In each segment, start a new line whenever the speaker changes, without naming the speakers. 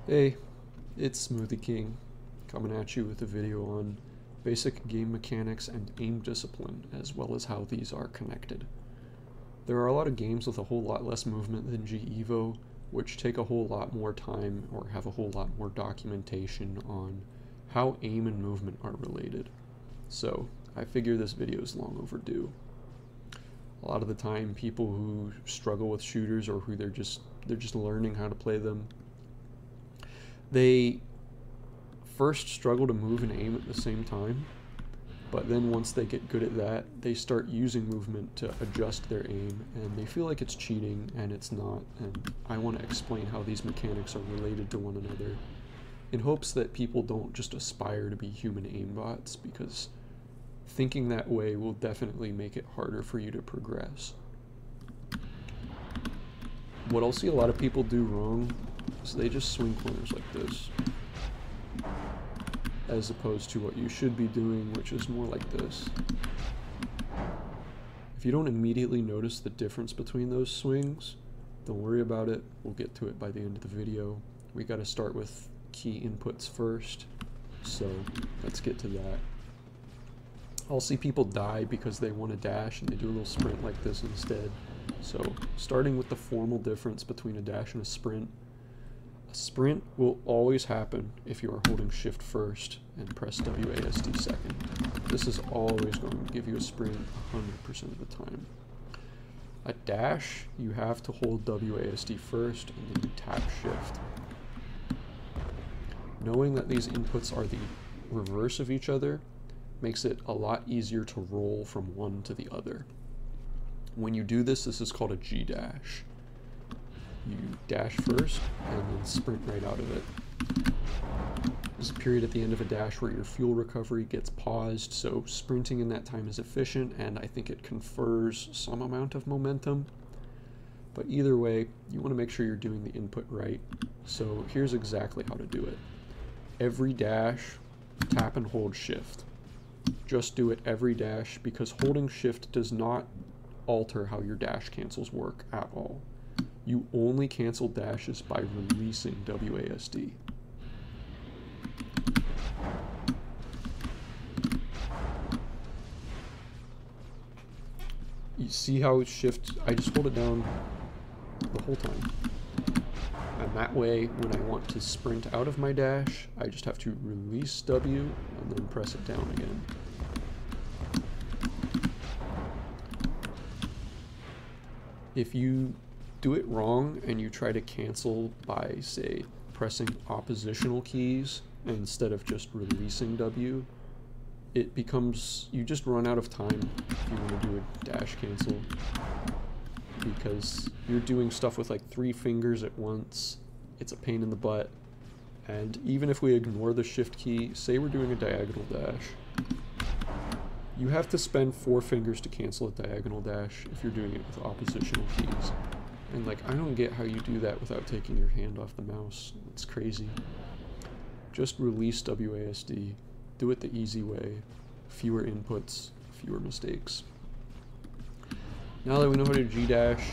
Hey, it's Smoothie King, coming at you with a video on basic game mechanics and aim discipline, as well as how these are connected. There are a lot of games with a whole lot less movement than GEVO, which take a whole lot more time or have a whole lot more documentation on how aim and movement are related. So, I figure this video is long overdue. A lot of the time, people who struggle with shooters or who they're just learning how to play them, they first struggle to move and aim at the same time, but then once they get good at that, they start using movement to adjust their aim, and they feel like it's cheating, and it's not, and I want to explain how these mechanics are related to one another, in hopes that people don't just aspire to be human aimbots, because thinking that way will definitely make it harder for you to progress. What I'll see a lot of people do wrong is they just swing corners like this, as opposed to what you should be doing, which is more like this. If you don't immediately notice the difference between those swings, don't worry about it. We'll get to it by the end of the video. We got to start with key inputs first, so let's get to that. I'll see people die because they want to dash and they do a little sprint like this instead. So starting with the formal difference between a dash and a sprint will always happen if you are holding shift first and press WASD second. This is always going to give you a sprint 100% of the time. A dash, you have to hold WASD first and then you tap shift. Knowing that these inputs are the reverse of each other makes it a lot easier to roll from one to the other. When you do this, this is called a G dash. You dash first and then sprint right out of it. There's a period at the end of a dash where your fuel recovery gets paused, so sprinting in that time is efficient, and I think it confers some amount of momentum. But either way, you want to make sure you're doing the input right. So here's exactly how to do it. Every dash, tap and hold shift. Just do it every dash, because holding shift does not alter how your dash cancels work at all. You only cancel dashes by releasing WASD. You see how shift, I just hold it down the whole time. And that way, when I want to sprint out of my dash, I just have to release W and then press it down again. If you do it wrong and you try to cancel by, say, pressing oppositional keys instead of just releasing W, it becomes, you just run out of time if you want to do a dash cancel, because you're doing stuff with like 3 fingers at once. It's a pain in the butt. And even if we ignore the shift key, say we're doing a diagonal dash, you have to spend 4 fingers to cancel a diagonal dash if you're doing it with oppositional keys. And like, I don't get how you do that without taking your hand off the mouse. It's crazy. Just release WASD. Do it the easy way. Fewer inputs, fewer mistakes. Now that we know how to G-dash,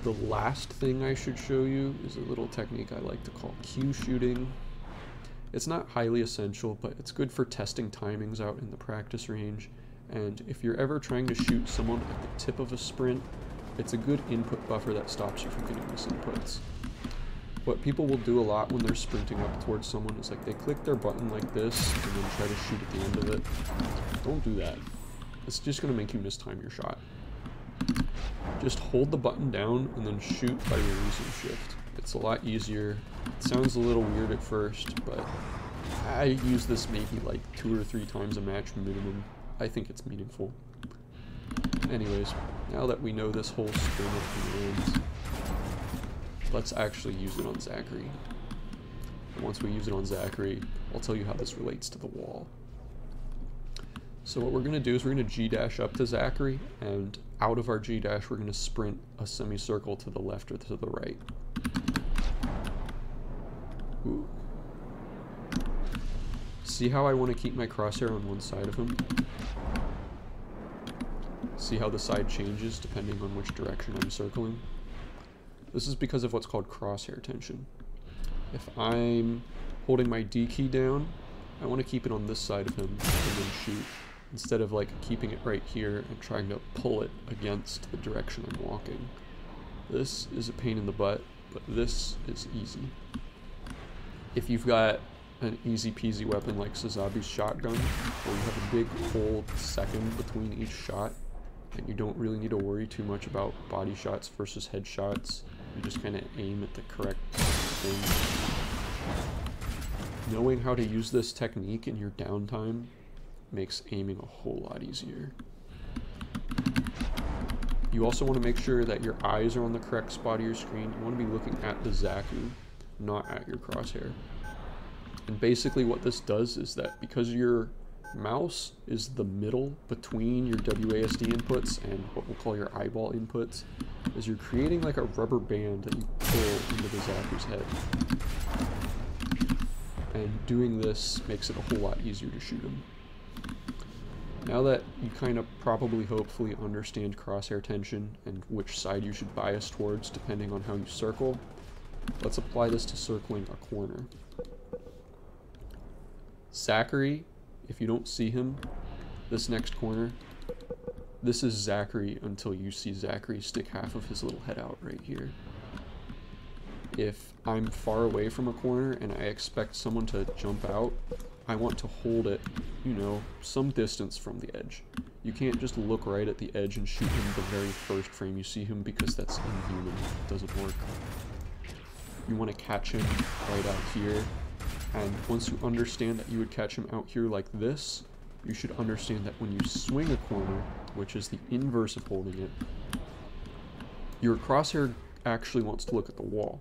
the last thing I should show you is a little technique I like to call Q shooting. It's not highly essential, but it's good for testing timings out in the practice range. And if you're ever trying to shoot someone at the tip of a sprint, it's a good input buffer that stops you from getting misinputs. What people will do a lot when they're sprinting up towards someone is like they click their button like this and then try to shoot at the end of it. Don't do that. It's just going to make you mistime your shot. Just hold the button down and then shoot by releasing shift. It's a lot easier. It sounds a little weird at first, but I use this maybe like 2 or 3 times a match minimum. I think it's meaningful. Anyways, now that we know this whole string of commands, let's actually use it on Zachary. And once we use it on Zachary, I'll tell you how this relates to the wall. So what we're going to do is we're going to G-dash up to Zachary, and out of our G-dash we're going to sprint a semicircle to the left or to the right. Ooh. See how I want to keep my crosshair on one side of him? See how the side changes depending on which direction I'm circling? This is because of what's called crosshair tension. If I'm holding my D key down, I want to keep it on this side of him and then shoot, instead of like keeping it right here and trying to pull it against the direction I'm walking. This is a pain in the butt, but this is easy. If you've got an easy peasy weapon like Sazabi's shotgun, where you have a big whole second between each shot, and you don't really need to worry too much about body shots versus headshots, you just kind of aim at the correct thing. Knowing how to use this technique in your downtime makes aiming a whole lot easier. You also want to make sure that your eyes are on the correct spot of your screen. You want to be looking at the Zaku, not at your crosshair. And basically what this does is that because your mouse is the middle between your WASD inputs and what we'll call your eyeball inputs, is you're creating like a rubber band that you pull into the Zaku's head. And doing this makes it a whole lot easier to shoot him. Now that you kind of probably hopefully understand crosshair tension and which side you should bias towards depending on how you circle, let's apply this to circling a corner. Zachary, if you don't see him, this next corner, this is Zachary until you see Zachary stick half of his little head out right here. If I'm far away from a corner and I expect someone to jump out, I want to hold it, you know, some distance from the edge. You can't just look right at the edge and shoot him the very first frame you see him, because that's inhuman. It doesn't work. You want to catch him right out here. And once you understand that you would catch him out here like this, you should understand that when you swing a corner, which is the inverse of holding it, your crosshair actually wants to look at the wall.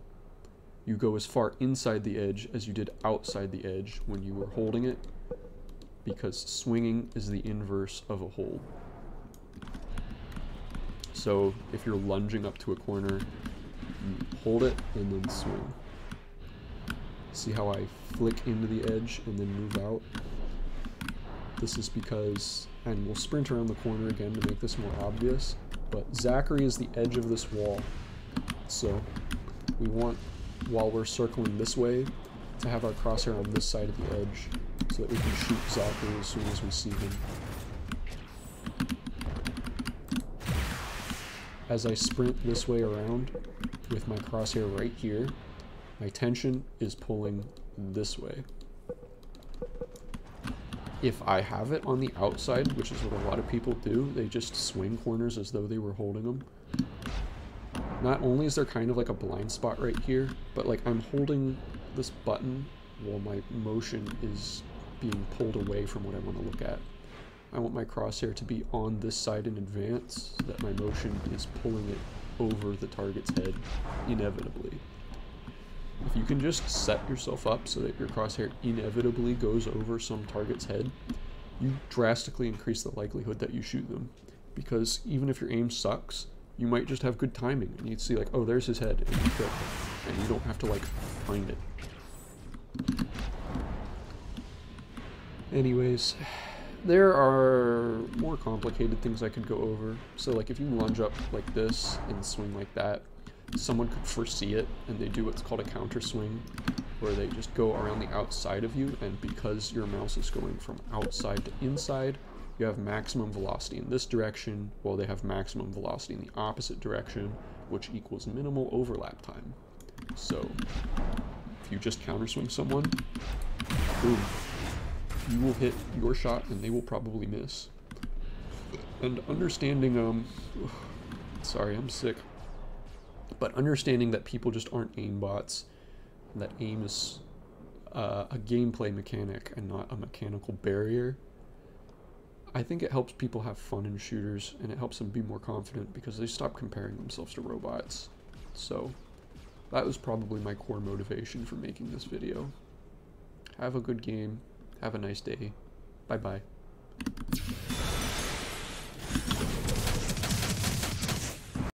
You go as far inside the edge as you did outside the edge when you were holding it, because swinging is the inverse of a hold. So if you're lunging up to a corner, you hold it and then swing. See how I flick into the edge and then move out? This is because, and we'll sprint around the corner again to make this more obvious, but Zachary is the edge of this wall. So we want, while we're circling this way, to have our crosshair on this side of the edge so that we can shoot Zachary as soon as we see him. As I sprint this way around with my crosshair right here, my tension is pulling this way. If I have it on the outside, which is what a lot of people do, they just swing corners as though they were holding them. Not only is there kind of like a blind spot right here, but like I'm holding this button while my motion is being pulled away from what I want to look at. I want my crosshair to be on this side in advance, so that my motion is pulling it over the target's head, inevitably. If you can just set yourself up so that your crosshair inevitably goes over some target's head, you drastically increase the likelihood that you shoot them. Because even if your aim sucks, you might just have good timing, and you'd see like, oh, there's his head, and you kill him. And you don't have to like find it. Anyways, there are more complicated things I could go over. So like if you lunge up like this and swing like that, someone could foresee it and they do what's called a counter swing, where they just go around the outside of you, and because your mouse is going from outside to inside, you have maximum velocity in this direction, while they have maximum velocity in the opposite direction, which equals minimal overlap time. So if you just counter swing someone, boom, you will hit your shot and they will probably miss. And understanding, sorry, I'm sick. But understanding that people just aren't aimbots, and that aim is a gameplay mechanic and not a mechanical barrier, I think it helps people have fun in shooters, and it helps them be more confident because they stop comparing themselves to robots. So that was probably my core motivation for making this video. Have a good game. Have a nice day. Bye-bye.